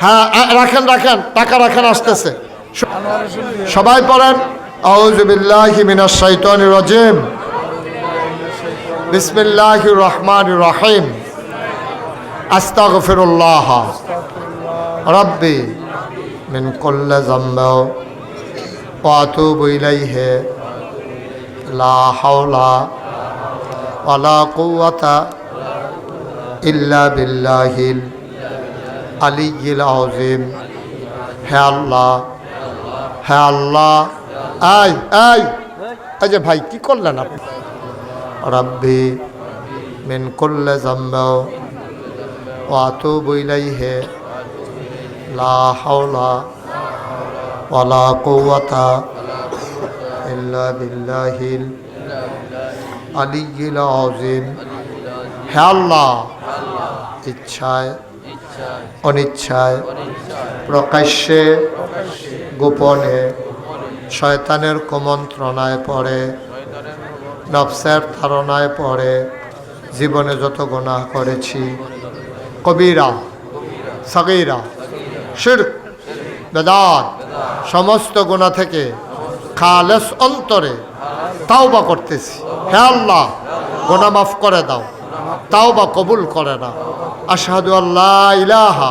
হ্যাঁ রাখেন রাখেন, টাকা রাখেন, আসতেছে। সবাই পড়েন আউযু বিল্লাহি মিনাশ শাইতানির রাজিম বিসমিল্লাহির রহমানির রহিম আস্তাগফিরুল্লাহ রাব্বি মিন কুল্লি যামবি ওয়া আতুবু ইলাইহি লা হাওলা ওয়ালা কুওয়াতা ইল্লা বিল্লাহিল আলিয়্যিল আযীম। হে আল্লাহ, হে আল্লাহ, এই যে ভাই কি করলেন আপনি? রাব্বি মিন কুল্লি যামবি ওয়া আতুবু ইলাইহি লা হাওলা ওয়ালা কুওয়াতা ইল্লা বিল্লাহিল আলিয়্যিল আযীম। হে আল্লাহ, ইচ্ছায় অনিচ্ছায় প্রকাশ্যে গোপনে শয়তানের কুমন্ত্রণায় পড়ে নফসের ধারণায় পড়ে জীবনে যত গুনাহ করেছি, কবিরা সগীরা শিরক বেদাত সমস্ত গুনাহ থেকে খালেস অন্তরে তাওবা করতেছি। হে আল্লাহ, গুনাহ মাফ করে দাও, তাওবা কবুল করে নাও। আশহাদু আল্লা ইলাহা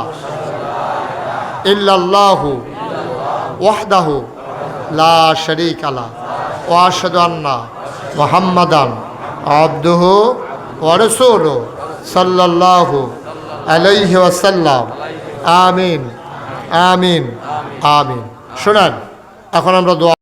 ইল্লাল্লাহু ওয়াহদাহু লা শারীকা লা ওয়া আশহাদু আন্না মুহাম্মাদান আবদুহু ওয়া রাসূলুহু সাল্লাল্লাহু আলাইহি ওয়াসাল্লাম। আমিন আমিন আমিন। শুনেন, এখন আমরা দোয়া